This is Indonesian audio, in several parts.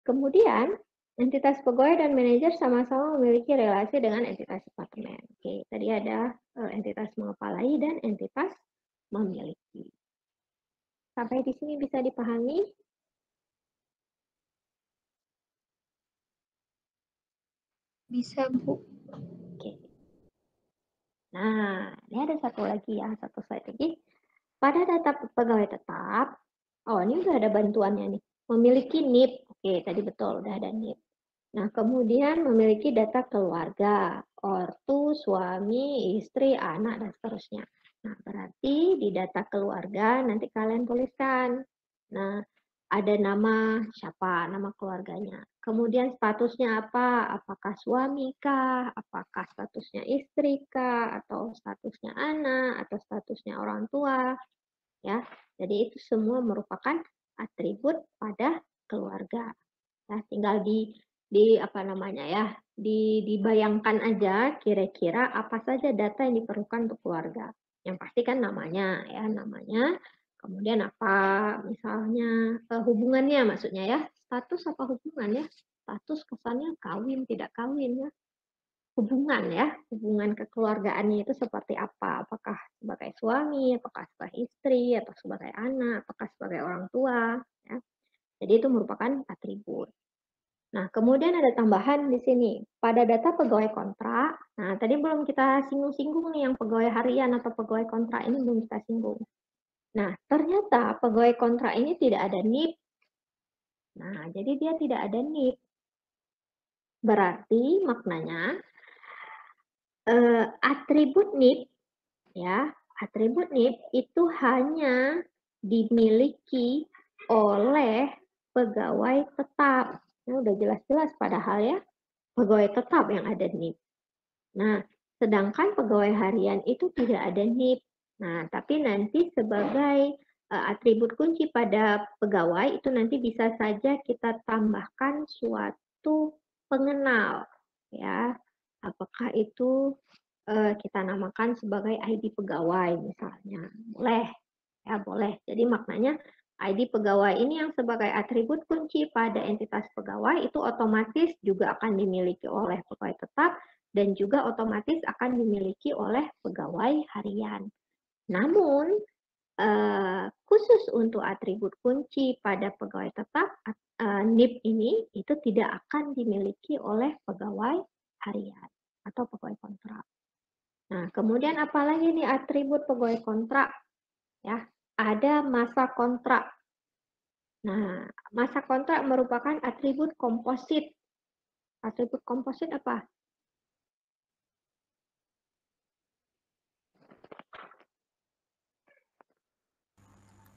Kemudian, entitas pegawai dan manajer sama-sama memiliki relasi dengan entitas departemen. Oke, tadi ada entitas mengepalai dan entitas memiliki. Sampai di sini bisa dipahami? Bisa, Bu. Oke. Nah, ini ada satu lagi ya, satu slide lagi. Pada data pegawai tetap, oh ini udah ada bantuannya nih, memiliki NIP. Oke, tadi betul, udah ada NIP. Nah, kemudian memiliki data keluarga, ortu, suami, istri, anak, dan seterusnya. Nah, berarti di data keluarga nanti kalian tuliskan. Nah, ada nama siapa, nama keluarganya. Kemudian statusnya apa? Apakah suami kah? Apakah statusnya istri kah? Atau statusnya anak? Atau statusnya orang tua? Ya, jadi itu semua merupakan atribut pada keluarga. Nah, tinggal di apa namanya ya, dibayangkan aja kira-kira apa saja data yang diperlukan untuk keluarga. Yang pasti kan namanya ya, namanya. Kemudian apa misalnya hubungannya maksudnya ya, status apa hubungan ya? Status kesannya kawin tidak kawin ya. Hubungan ya, hubungan kekeluargaannya itu seperti apa? Apakah sebagai suami, apakah sebagai istri, atau sebagai anak, apakah sebagai orang tua ya. Jadi itu merupakan atribut. Nah, kemudian ada tambahan di sini. Pada data pegawai kontrak, nah tadi belum kita singgung-singgung nih yang pegawai harian atau pegawai kontrak ini belum kita singgung. Nah, ternyata pegawai kontrak ini tidak ada NIP. Nah, jadi dia tidak ada NIP. Berarti maknanya atribut NIP ya, atribut NIP itu hanya dimiliki oleh pegawai tetap. Nah, udah jelas-jelas padahal ya, pegawai tetap yang ada NIP. Nah, sedangkan pegawai harian itu tidak ada NIP. Nah, tapi nanti sebagai atribut kunci pada pegawai itu nanti bisa saja kita tambahkan suatu pengenal ya. Apakah itu kita namakan sebagai ID pegawai misalnya. Boleh ya, boleh. Jadi maknanya ID pegawai ini yang sebagai atribut kunci pada entitas pegawai itu otomatis juga akan dimiliki oleh pegawai tetap dan juga otomatis akan dimiliki oleh pegawai harian. Namun, khusus untuk atribut kunci pada pegawai tetap, NIP ini itu tidak akan dimiliki oleh pegawai harian atau pegawai kontrak. Nah, kemudian apalagi nih atribut pegawai kontrak? Ya, ada masa kontrak. Nah, masa kontrak merupakan atribut komposit. Atribut komposit apa?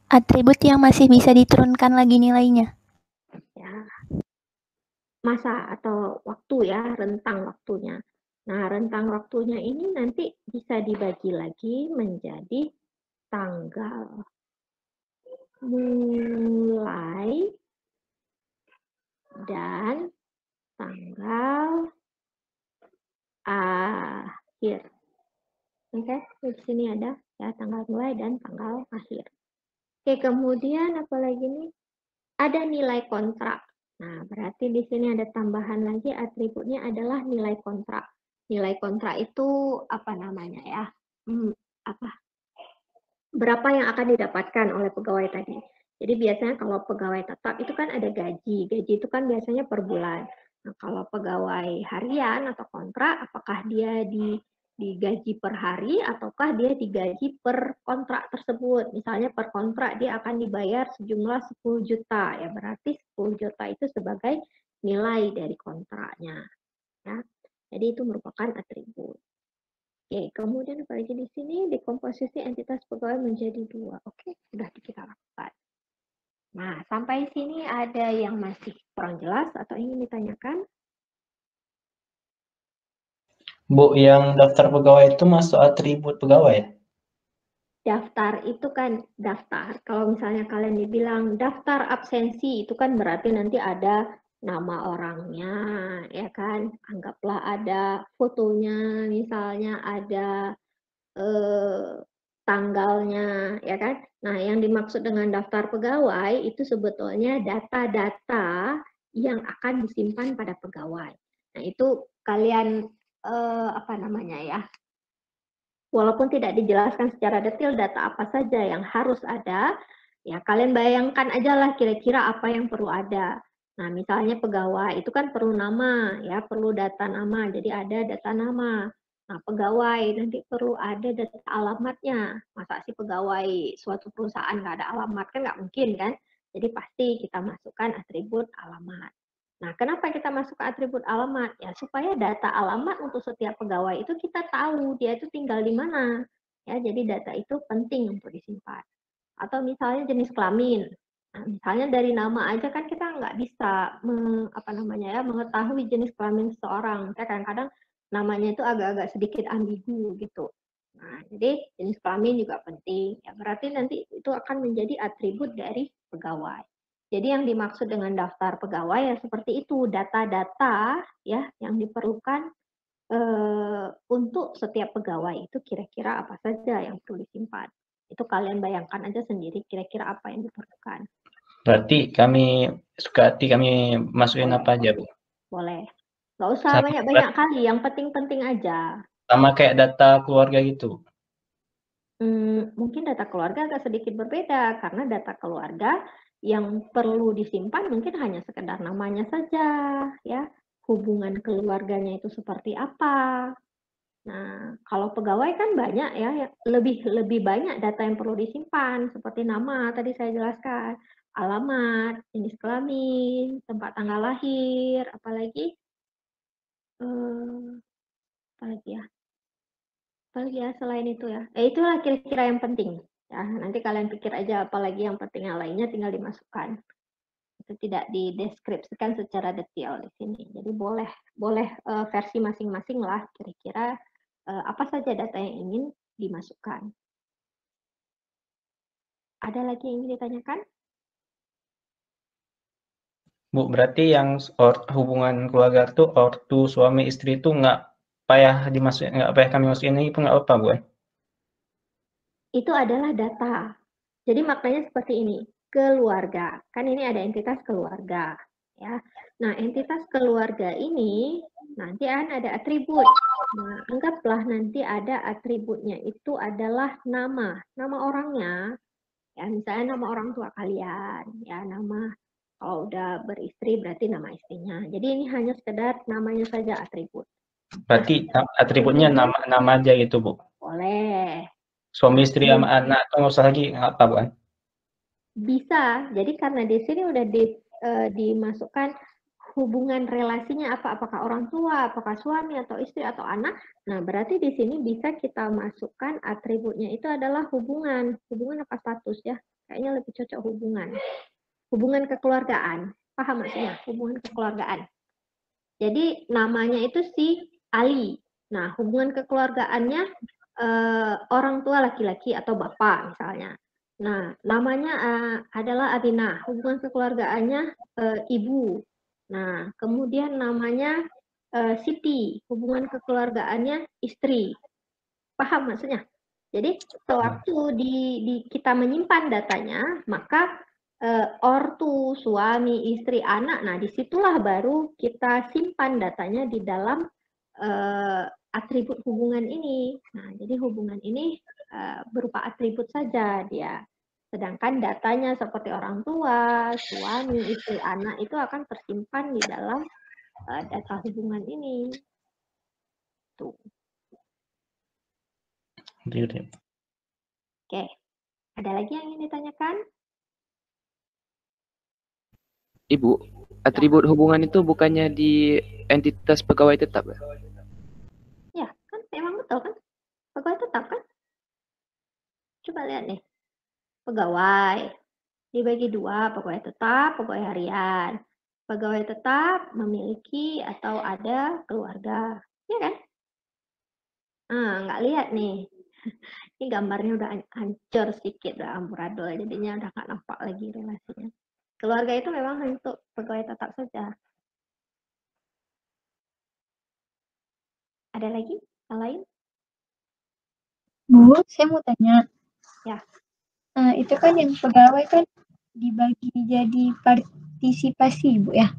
Atribut yang masih bisa diturunkan lagi nilainya. Ya, masa atau waktu ya, rentang waktunya. Nah, rentang waktunya ini nanti bisa dibagi lagi menjadi tanggal mulai dan tanggal akhir. Oke, di sini ada ya tanggal mulai dan tanggal akhir. Oke, kemudian apalagi nih? Ada nilai kontrak. Nah, berarti di sini ada tambahan lagi atributnya adalah nilai kontrak. Nilai kontrak itu apa namanya ya? Apa? Berapa yang akan didapatkan oleh pegawai tadi? Jadi biasanya kalau pegawai tetap itu kan ada gaji. Gaji itu kan biasanya per bulan. Nah, kalau pegawai harian atau kontrak, apakah dia digaji per hari ataukah dia digaji per kontrak tersebut. Misalnya per kontrak dia akan dibayar sejumlah 10 juta. Ya berarti 10 juta itu sebagai nilai dari kontraknya. Ya. Jadi itu merupakan atribut. Oke, kemudian apalagi di sini dekomposisi entitas pegawai menjadi dua. Oke, sudah kita lakukan. Nah, sampai sini ada yang masih kurang jelas atau ingin ditanyakan? Bu, yang daftar pegawai itu masuk atribut pegawai ya? Daftar itu kan daftar. Kalau misalnya kalian dibilang daftar absensi, itu kan berarti nanti ada nama orangnya, ya kan? Anggaplah ada fotonya, misalnya ada tanggalnya, ya kan? Nah, yang dimaksud dengan daftar pegawai itu sebetulnya data-data yang akan disimpan pada pegawai. Nah, itu kalian apa namanya ya? Walaupun tidak dijelaskan secara detail data apa saja yang harus ada, ya kalian bayangkan aja lah kira-kira apa yang perlu ada. Nah, misalnya pegawai itu kan perlu nama, ya perlu data nama, jadi ada data nama. Nah, pegawai nanti perlu ada data alamatnya. Masa sih pegawai suatu perusahaan nggak ada alamat? Kan nggak mungkin kan? Jadi pasti kita masukkan atribut alamat. Nah, kenapa kita masuk ke atribut alamat? Ya, supaya data alamat untuk setiap pegawai itu kita tahu dia itu tinggal di mana. Ya, jadi data itu penting untuk disimpan. Atau misalnya jenis kelamin. Nah, misalnya dari nama aja kan kita nggak bisa mengetahui jenis kelamin seseorang. Kadang-kadang namanya itu agak-agak sedikit ambigu gitu. Nah, jadi jenis kelamin juga penting. Ya, berarti nanti itu akan menjadi atribut dari pegawai. Jadi yang dimaksud dengan daftar pegawai ya seperti itu, data-data ya yang diperlukan untuk setiap pegawai itu kira-kira apa saja yang perlu disimpan. Itu kalian bayangkan aja sendiri kira-kira apa yang diperlukan. Berarti kami suka hati kami masukin apa aja, Bu? Boleh. Nggak usah banyak-banyak kali, yang penting-penting aja. Sama kayak data keluarga gitu. Mungkin data keluarga agak sedikit berbeda, karena data keluarga yang perlu disimpan mungkin hanya sekedar namanya saja, ya, hubungan keluarganya itu seperti apa. Nah, kalau pegawai kan banyak ya, lebih banyak data yang perlu disimpan, seperti nama tadi saya jelaskan, alamat, jenis kelamin, tempat tanggal lahir, apalagi ya, apalagi ya selain itu ya. Itulah kira-kira yang penting. Ya, nanti kalian pikir aja apalagi yang penting, yang lainnya tinggal dimasukkan. Itu tidak dideskripsikan secara detail di sini. Jadi boleh versi masing-masing lah kira-kira apa saja data yang ingin dimasukkan. Ada lagi yang ingin ditanyakan? Bu, berarti yang hubungan keluarga itu ortu suami istri itu nggak payah kami masukin ini pun nggak apa-apa, Bu? Itu adalah data. Jadi maknanya seperti ini, keluarga. Kan ini ada entitas keluarga, ya. Nah, entitas keluarga ini nanti akan ada atribut. Nah, anggaplah nanti ada atributnya itu adalah nama orangnya. Ya, misalnya nama orang tua kalian, ya nama kalau udah beristri berarti nama istrinya. Jadi ini hanya sekedar namanya saja atribut. Berarti atributnya nama aja gitu, Bu? Boleh. Suami istri sama anak atau nggak usah lagi nggak apa, Bu? Bisa. Jadi karena di sini udah dimasukkan hubungan relasinya apa, apakah orang tua, apakah suami atau istri atau anak. Nah, berarti di sini bisa kita masukkan atributnya itu adalah hubungan. Hubungan apa status ya? Kayaknya lebih cocok hubungan. Hubungan kekeluargaan. Paham maksudnya? Hubungan kekeluargaan. Jadi namanya itu si Ali. Nah, hubungan kekeluargaannya orang tua laki-laki atau bapak misalnya. Nah, namanya adalah Adina. Hubungan kekeluargaannya ibu. Nah, kemudian namanya Siti. Hubungan kekeluargaannya istri. Paham maksudnya? Jadi, sewaktu kita menyimpan datanya, maka ortu, suami, istri, anak, nah disitulah baru kita simpan datanya di dalam atribut hubungan ini. Nah, jadi hubungan ini berupa atribut saja dia. Sedangkan datanya seperti orang tua, suami, istri, anak itu akan tersimpan di dalam data hubungan ini. Tuh. Oke, ada lagi yang ingin ditanyakan? Ibu, atribut hubungan itu bukannya di entitas pegawai tetap ya? Ya, kan memang betul kan? Pegawai tetap kan? Coba lihat nih. Pegawai dibagi dua, pegawai tetap, pegawai harian. Pegawai tetap memiliki atau ada keluarga, ya kan? Nggak lihat nih. Ini gambarnya udah hancur sedikit, udah amburadul, jadinya udah nggak nampak lagi relasinya. Keluarga itu memang untuk pegawai tetap saja. Ada lagi yang lain? Bu, saya mau tanya. Ya. Itu kan yang pegawai kan dibagi jadi partisipasi, Bu ya?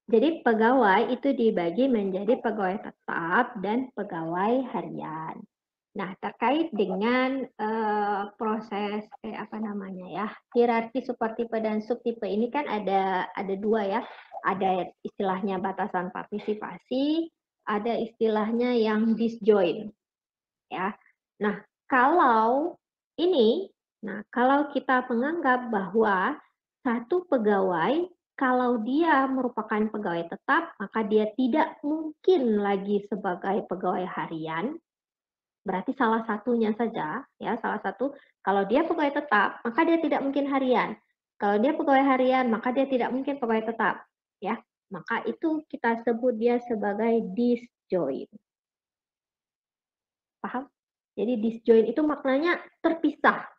Jadi pegawai itu dibagi menjadi pegawai tetap dan pegawai harian. Nah, terkait dengan proses hierarki supertipe dan subtipe ini kan ada dua ya. Ada istilahnya batasan partisipasi, ada istilahnya yang disjoin. Ya. Nah, kalau kita menganggap bahwa satu pegawai kalau dia merupakan pegawai tetap, maka dia tidak mungkin lagi sebagai pegawai harian. Berarti salah satunya saja, ya, salah satu. Kalau dia pegawai tetap, maka dia tidak mungkin harian. Kalau dia pegawai harian, maka dia tidak mungkin pegawai tetap, ya. Maka itu kita sebut dia sebagai disjoint. Paham? Jadi disjoint itu maknanya terpisah,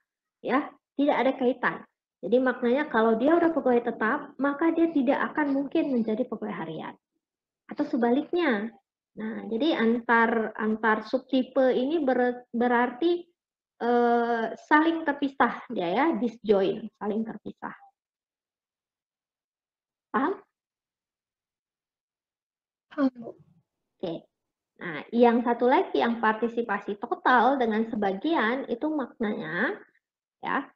ya, tidak ada kaitan. Jadi maknanya kalau dia udah pegawai tetap, maka dia tidak akan mungkin menjadi pegawai harian. Atau sebaliknya. Nah, jadi antar subtipe ini berarti saling terpisah dia ya, disjoint, saling terpisah. Paham? Paham, Bu. Oke. Nah, yang satu lagi yang partisipasi total dengan sebagian itu maknanya ya.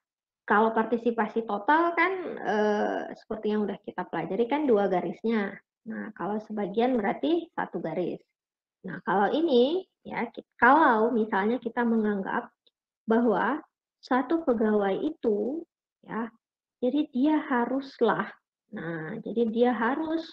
Kalau partisipasi total kan seperti yang udah kita pelajari kan 2 garisnya. Nah, kalau sebagian berarti 1 garis. Nah, kalau ini ya kalau misalnya kita menganggap bahwa satu pegawai itu ya, jadi dia haruslah. Nah, jadi dia harus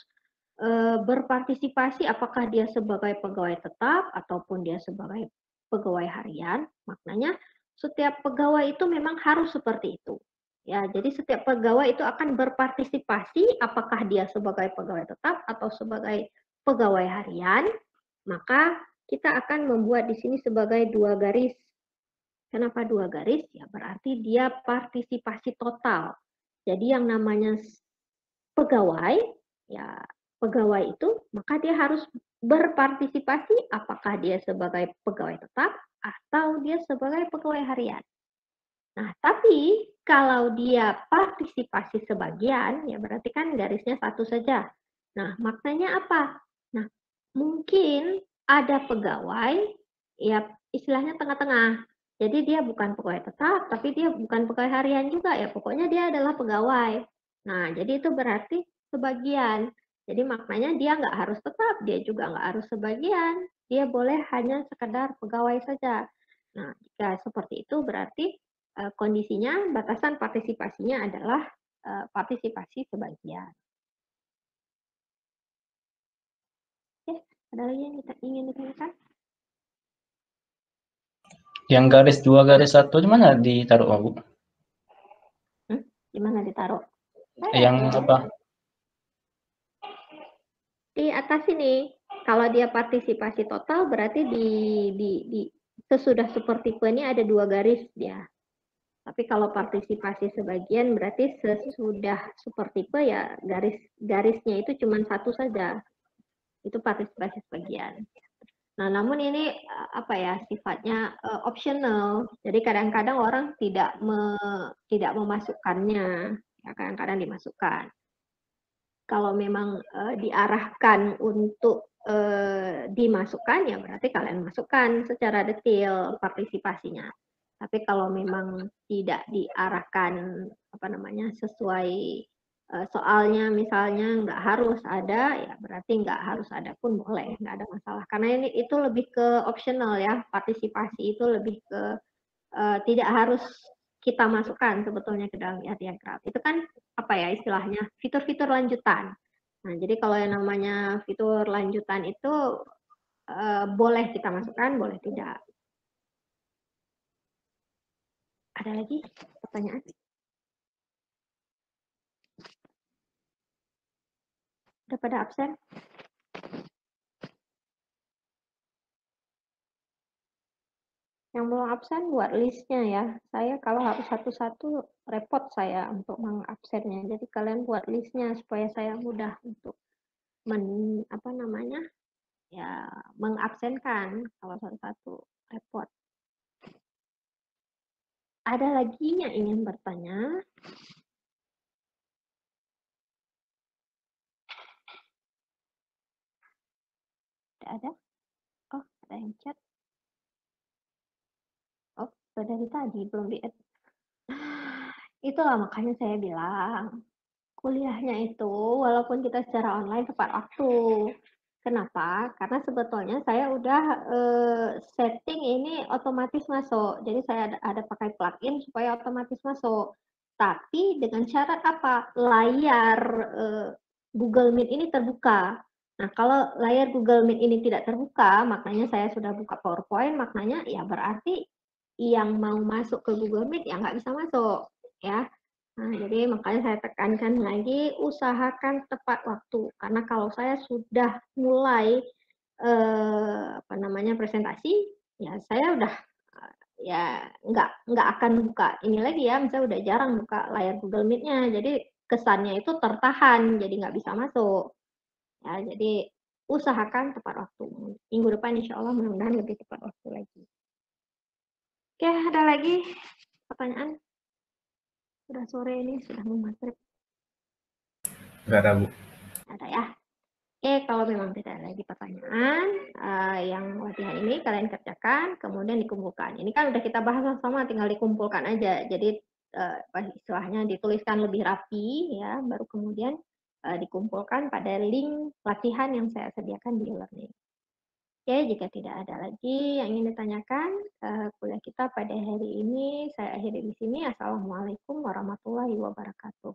berpartisipasi apakah dia sebagai pegawai tetap ataupun dia sebagai pegawai harian. Maknanya setiap pegawai itu memang harus seperti itu. Ya, jadi setiap pegawai itu akan berpartisipasi apakah dia sebagai pegawai tetap atau sebagai pegawai harian, maka kita akan membuat di sini sebagai 2 garis. Kenapa 2 garis? Ya berarti dia partisipasi total. Jadi yang namanya pegawai, ya pegawai itu maka dia harus berpartisipasi apakah dia sebagai pegawai tetap atau dia sebagai pegawai harian. Nah, tapi kalau dia partisipasi sebagian, ya berarti kan garisnya 1 saja. Nah, maknanya apa? Nah, mungkin ada pegawai, ya istilahnya tengah-tengah. Jadi dia bukan pegawai tetap, tapi dia bukan pegawai harian juga, ya pokoknya dia adalah pegawai. Nah, jadi itu berarti sebagian. Jadi maknanya dia nggak harus tetap, dia juga nggak harus sebagian. Dia boleh hanya sekedar pegawai saja. Nah, jika seperti itu berarti kondisinya batasan partisipasinya adalah partisipasi sebagian. Oke, ada lagi yang kita ingin ditanyakan? Yang garis 2 garis 1 di mana ditaruh, Bu? Di mana ditaruh? Yang apa? Di atas ini. Kalau dia partisipasi total berarti di sesudah supertipe ini ada 2 garis dia. Tapi kalau partisipasi sebagian berarti sesudah supertipe ya garisnya itu cuma 1 saja. Itu partisipasi sebagian. Nah, namun ini sifatnya optional. Jadi kadang-kadang orang tidak memasukkannya. Ya, kadang-kadang dimasukkan. Kalau memang diarahkan untuk dimasukkan ya berarti kalian masukkan secara detail partisipasinya. Tapi kalau memang tidak diarahkan sesuai soalnya misalnya nggak harus ada ya berarti nggak harus ada pun boleh, nggak ada masalah karena ini itu lebih ke optional ya, partisipasi itu lebih ke tidak harus kita masukkan sebetulnya ke dalam diagram. Itu kan istilahnya fitur-fitur lanjutan. Nah, jadi kalau yang namanya fitur lanjutan itu boleh kita masukkan, boleh tidak. Ada lagi pertanyaan? Udah pada absen? Yang belum absen buat listnya ya. Saya kalau harus satu-satu repot saya untuk mengabsennya. Jadi kalian buat listnya supaya saya mudah untuk mengabsenkan. Kalau satu-satu repot. Ada lagi yang ingin bertanya? ada? Oh, ada yang chat. Oh, dari tadi belum di-add. Itulah makanya saya bilang, kuliahnya itu walaupun kita secara online tepat waktu. Kenapa? Karena sebetulnya saya udah setting ini otomatis masuk. Jadi saya ada pakai plugin supaya otomatis masuk. Tapi dengan syarat apa? Layar Google Meet ini terbuka. Nah, kalau layar Google Meet ini tidak terbuka, maknanya saya sudah buka PowerPoint, maknanya ya berarti yang mau masuk ke Google Meet ya nggak bisa masuk, ya. Nah, jadi makanya saya tekankan lagi, usahakan tepat waktu. Karena kalau saya sudah mulai presentasi, ya saya udah ya nggak akan buka ini lagi ya, misalnya udah jarang buka layar Google Meet-nya. Jadi kesannya itu tertahan, jadi nggak bisa masuk. Ya, jadi usahakan tepat waktu. Minggu depan insya Allah mudah-mudahan lebih tepat waktu lagi. Oke, ada lagi pertanyaan? Sudah sore ini, sudah mau maghrib. Nggak ada, Bu. Ada ya. Oke, kalau memang tidak ada lagi pertanyaan, yang latihan ini kalian kerjakan, kemudian dikumpulkan. Ini kan udah kita bahas sama, tinggal dikumpulkan aja. Jadi istilahnya dituliskan lebih rapi, ya, baru kemudian dikumpulkan pada link latihan yang saya sediakan di e-learning. Oke, jika tidak ada lagi yang ingin ditanyakan, kuliah kita pada hari ini saya akhiri di sini. Assalamualaikum warahmatullahi wabarakatuh.